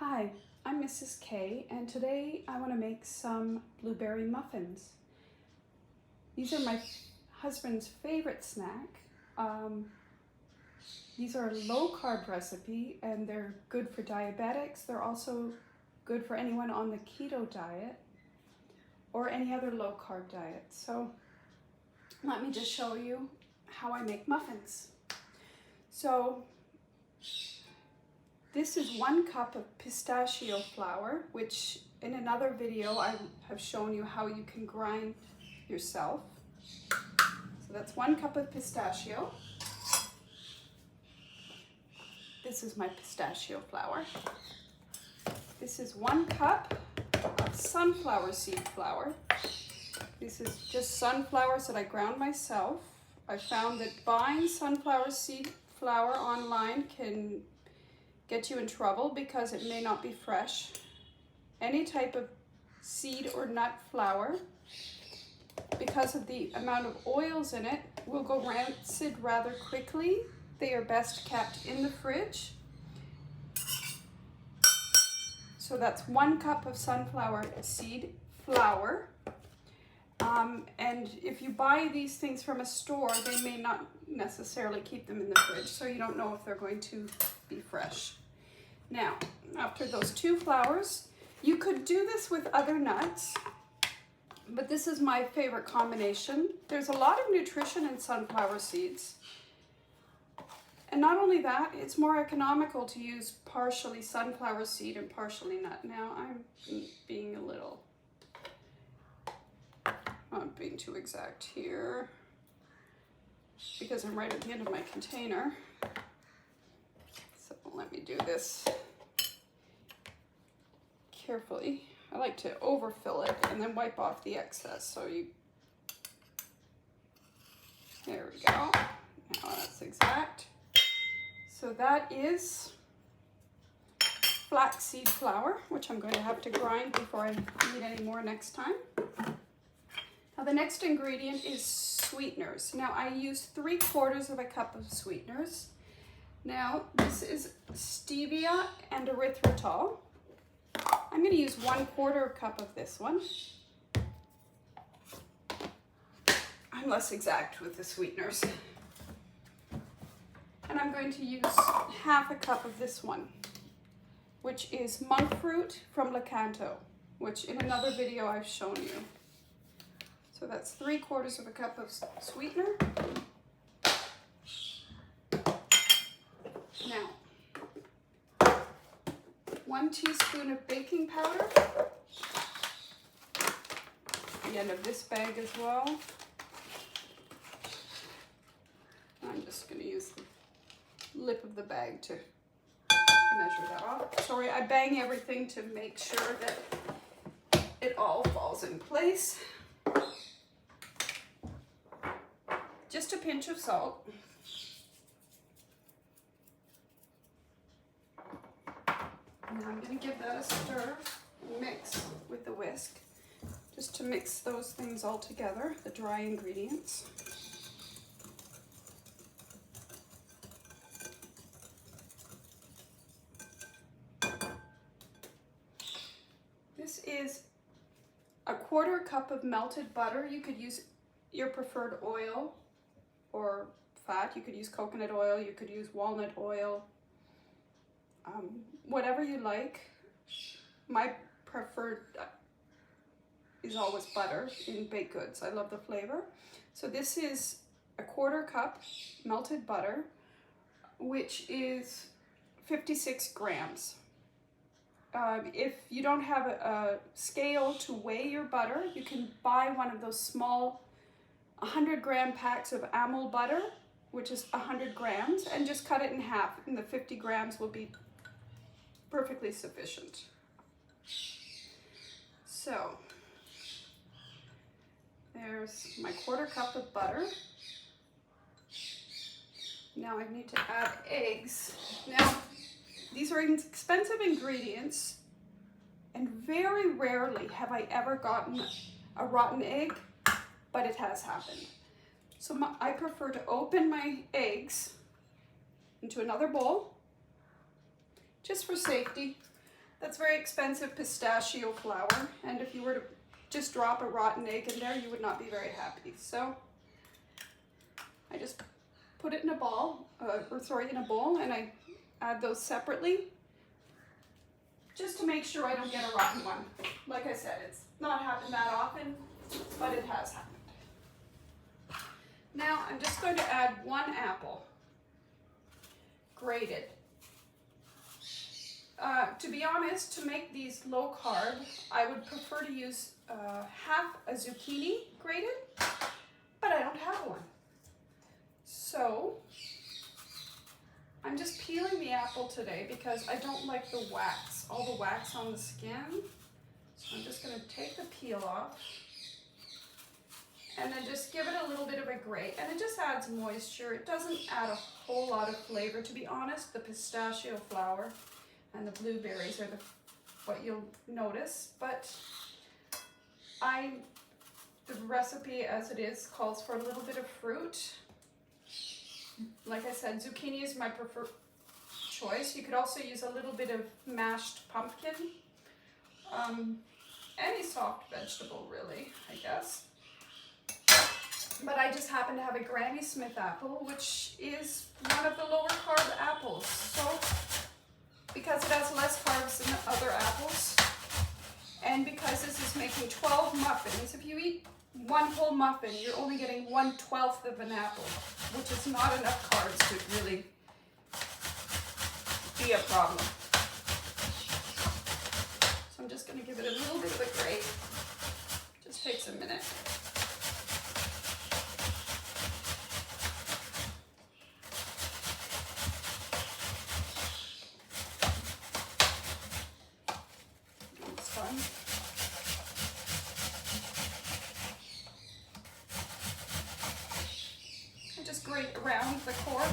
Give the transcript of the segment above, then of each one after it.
Hi, I'm Mrs. K, and today I want to make some blueberry muffins. These are my husband's favorite snack. These are a low-carb recipe, and they're good for diabetics. They're also good for anyone on the keto diet or any other low-carb diet. So let me just show you how I make muffins. So this is 1 cup of pistachio flour, which in another video I have shown you how you can grind yourself. So that's 1 cup of pistachio. This is my pistachio flour. This is 1 cup of sunflower seed flour. This is just sunflowers that I ground myself. I found that buying sunflower seed flour online can get you in trouble because it may not be fresh. Any type of seed or nut flour, because of the amount of oils in it, will go rancid rather quickly. They are best kept in the fridge. So that's 1 cup of sunflower seed flour. And if you buy these things from a store, they may not necessarily keep them in the fridge, so you don't know if they're going to be fresh. Now, after those 2 flours, you could do this with other nuts, but this is my favorite combination. There's a lot of nutrition in sunflower seeds. And not only that, it's more economical to use partially sunflower seed and partially nut. Now, I'm being not being too exact here because I'm right at the end of my container. So let me do this carefully. I like to overfill it and then wipe off the excess. There we go. Now that's exact. So that is flaxseed flour, which I'm going to have to grind before I need any more next time. Now the next ingredient is sweeteners. Now I use 3/4 of a cup of sweeteners. Now this is stevia and erythritol. I'm going to use 1/4 cup of this one. I'm less exact with the sweeteners. And I'm going to use 1/2 cup of this one, which is monk fruit from Lakanto, which in another video I've shown you. So that's 3/4 of a cup of sweetener. Now, 1 teaspoon of baking powder, the end of this bag as well. I'm just going to use the lip of the bag to measure that off. Sorry, I bang everything to make sure that it all falls in place. Just a pinch of salt. Now I'm going to give that a stir, mix with the whisk, just to mix those things all together, the dry ingredients. This is 1/4 cup of melted butter. You could use your preferred oil or fat. You could use coconut oil, you could use walnut oil, whatever you like. My preferred is always butter in baked goods. I love the flavor. So this is 1/4 cup melted butter, which is 56 grams. If you don't have a scale to weigh your butter, you can buy one of those small 100-gram packs of Amul butter, which is 100 grams, and just cut it in half, and the 50 grams will be perfectly sufficient. So there's my 1/4 cup of butter. Now I need to add eggs. Now, these are expensive ingredients, and very rarely have I ever gotten a rotten egg, but it has happened. So I prefer to open my eggs into another bowl, just for safety. That's very expensive pistachio flour, and if you were to just drop a rotten egg in there, you would not be very happy. So I just put it in a bowl, in a bowl, and I add those separately, just to make sure I don't get a rotten one. Like I said, it's not happened that often, but it has happened. Now I'm just going to add 1 apple, grated. To be honest, to make these low carb, I would prefer to use half a zucchini grated, but I don't have one. So I'm just peeling the apple today because I don't like the wax, all the wax on the skin. So I'm just going to take the peel off and then just give it a little bit of a grate, and it just adds moisture. It doesn't add a whole lot of flavor, to be honest. The pistachio flour and the blueberries are what you'll notice, but the recipe as it is calls for a little bit of fruit. Like I said, zucchini is my preferred choice. You could also use a little bit of mashed pumpkin, any soft vegetable really, I guess. But I just happen to have a Granny Smith apple, which is one of the lower carb apples. So because it has less carbs than the other apples, and because this is making 12 muffins, if you eat 1 whole muffin, you're only getting 1/12 of an apple, which is not enough carbs to really be a problem. So I'm just going to give it a little bit of a grate. Just takes a minute. Just grate around the core.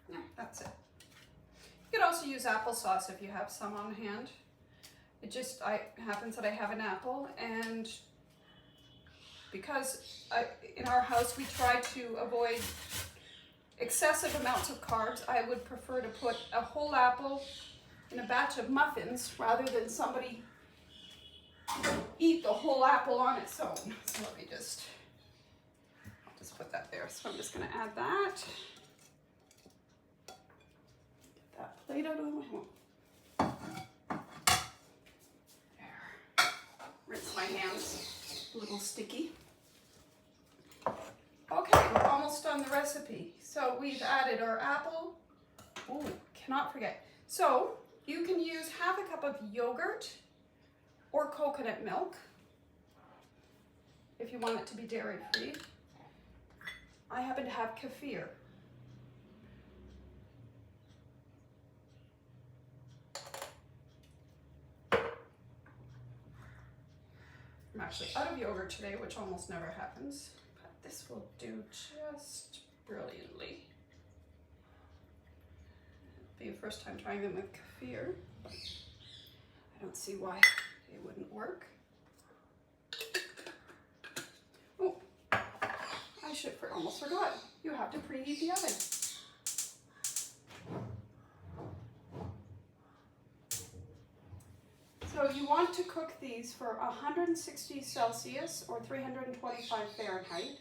Yeah, that's it. You could also use applesauce if you have some on hand. It just happens that I have an apple, and because in our house we try to avoid excessive amounts of carbs, I would prefer to put a whole apple in a batch of muffins rather than somebody eat the whole apple on its own. So let me I'll just put that there. So I'm just going to add that. Get that plate out of the way. There. Rinse my hands, a little sticky. Okay, we're almost done the recipe. So we've added our apple. Oh, cannot forget. So you can use half a cup of yogurt or coconut milk if you want it to be dairy-free. I happen to have kefir. I'm actually out of yogurt today, which almost never happens, but this will do just brilliantly. Be your first time trying them with kefir. I don't see why it wouldn't work. Oh, I almost forgot. You have to preheat the oven. So you want to cook these for 160 Celsius or 325 Fahrenheit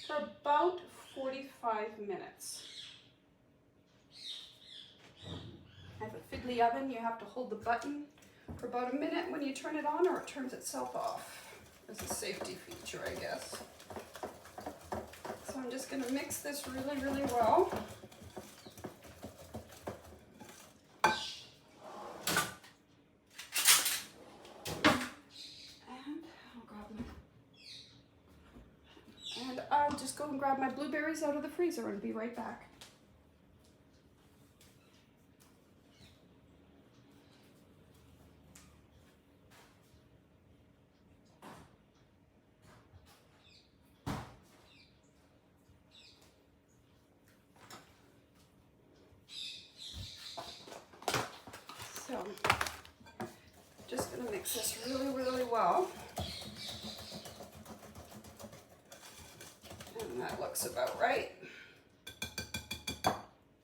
for about 45 minutes. I have a fiddly oven. You have to hold the button for about a minute when you turn it on, or it turns itself off. As a safety feature, I guess. So I'm just going to mix this really, really well. And I'll just go and grab my blueberries out of the freezer and be right back. So, just going to mix this really, really well. And that looks about right. I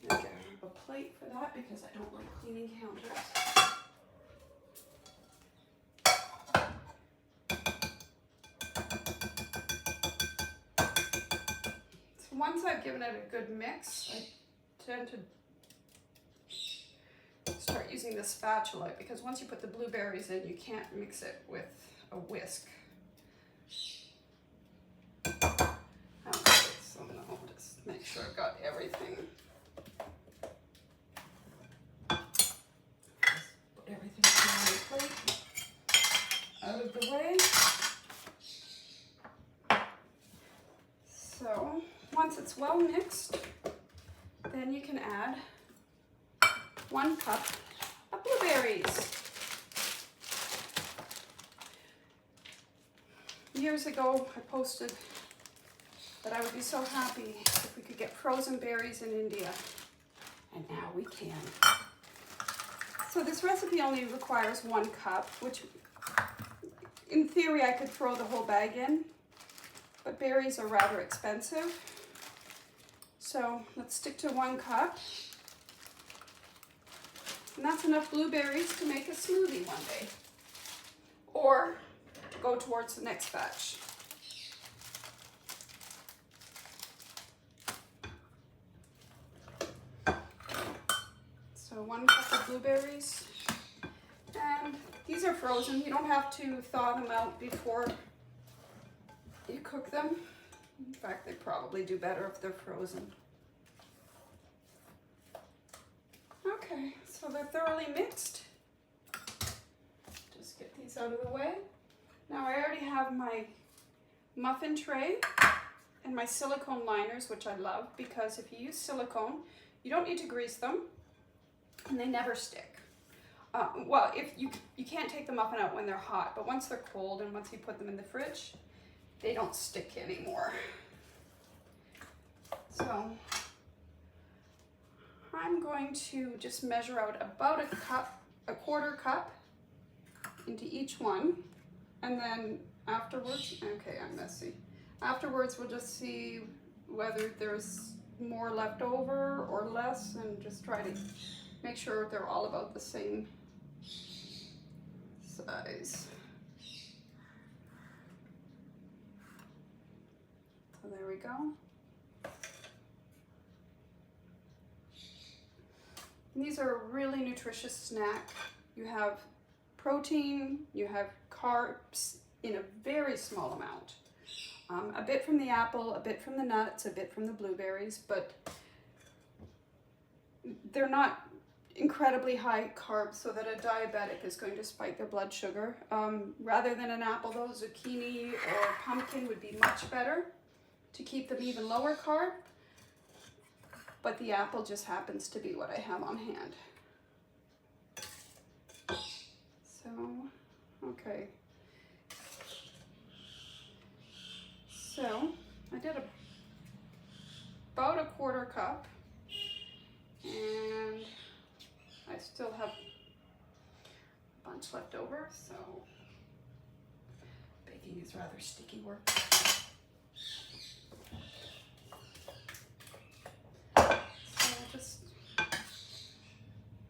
have a plate for that because I don't like cleaning counters. So once I've given it a good mix, I tend to start using the spatula because once you put the blueberries in, you can't mix it with a whisk. Okay, so now I'll just make sure I've got everything. Just put everything on the plate, out of the way. So once it's well mixed, then you can add 1 cup of blueberries. Years ago, I posted that I would be so happy if we could get frozen berries in India, and now we can. So this recipe only requires 1 cup, which in theory I could throw the whole bag in, but berries are rather expensive. So let's stick to 1 cup. And that's enough blueberries to make a smoothie one day. Or go towards the next batch. So 1 cup of blueberries. And these are frozen. You don't have to thaw them out before you cook them. In fact, they probably do better if they're frozen. Okay, so they're thoroughly mixed. Just get these out of the way. Now I already have my muffin tray and my silicone liners, which I love because if you use silicone, you don't need to grease them and they never stick. Well, if you can't take the muffin out when they're hot, but once they're cold and once you put them in the fridge, they don't stick anymore. So I'm going to just measure out about a quarter cup into each one. And then afterwards, okay, I'm messy. Afterwards, we'll just see whether there's more left over or less and just try to make sure they're all about the same size. So there we go. And these are a really nutritious snack. You have protein, you have carbs in a very small amount. A bit from the apple, a bit from the nuts, a bit from the blueberries, but they're not incredibly high carbs so that a diabetic is going to spike their blood sugar. Rather than an apple though, zucchini or pumpkin would be much better to keep them even lower carb, but the apple just happens to be what I have on hand. So, okay. So, I did about a quarter cup, and I still have a bunch left over, so baking is rather sticky work. So I'll just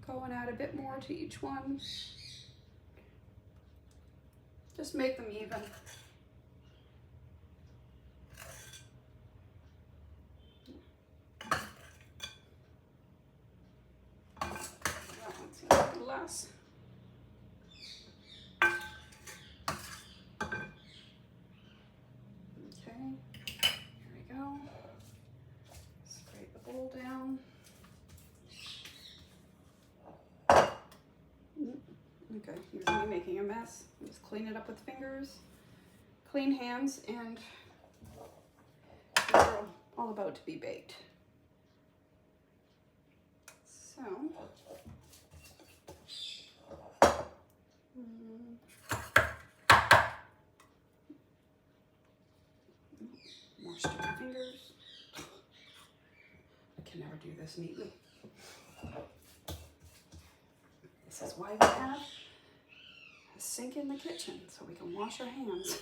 go and add a bit more to each one. Just make them even. That one seems a little less. Okay, here we go. Scrape the bowl down. Okay, here's me making a mess. Just clean it up with fingers, clean hands, and they're all about to be baked. So, more sticky fingers. I can never do this neatly. This is why we have a sink in the kitchen, so we can wash our hands.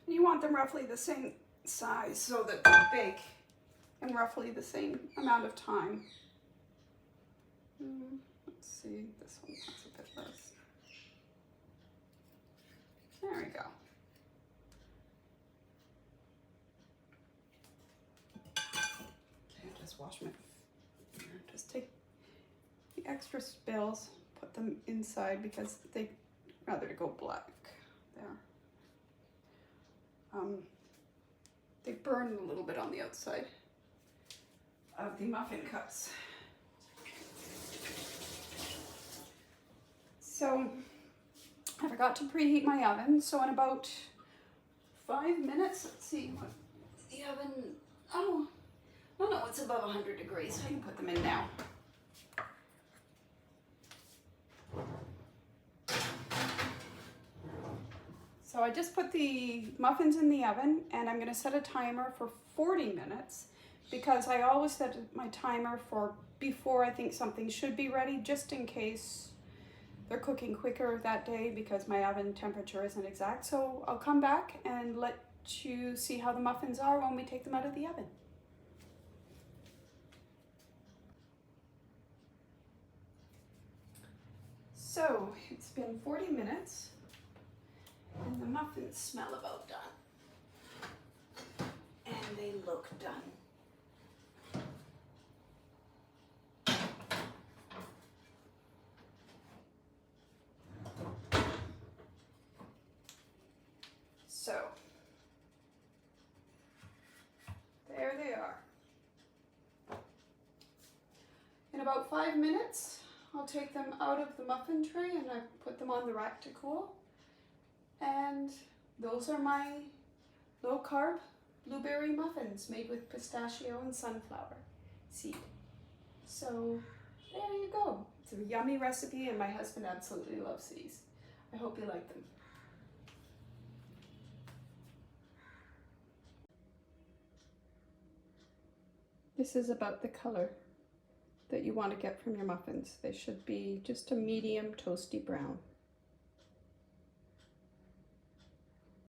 You want them roughly the same size so that they bake in roughly the same amount of time. Let's see, this one has a bit less. There we go. Okay, I'll just wash my, just take the extra spills, put them inside because they rather to go black there. They burn a little bit on the outside of the muffin cups. So I forgot to preheat my oven, so in about 5 minutes, let's see what the oven, oh no, it's above 100 degrees. I can put them in now. So I just put the muffins in the oven, and I'm going to set a timer for 40 minutes because I always set my timer for before I think something should be ready, just in case they're cooking quicker that day because my oven temperature isn't exact. So I'll come back and let you see how the muffins are when we take them out of the oven. So it's been 40 minutes. And the muffins smell about done. And they look done. So, there they are. In about 5 minutes, I'll take them out of the muffin tray and I put them on the rack to cool. And those are my low-carb blueberry muffins made with pistachio and sunflower seed. So there you go. It's a yummy recipe and my husband absolutely loves these. I hope you like them. This is about the color that you want to get from your muffins. They should be just a medium toasty brown.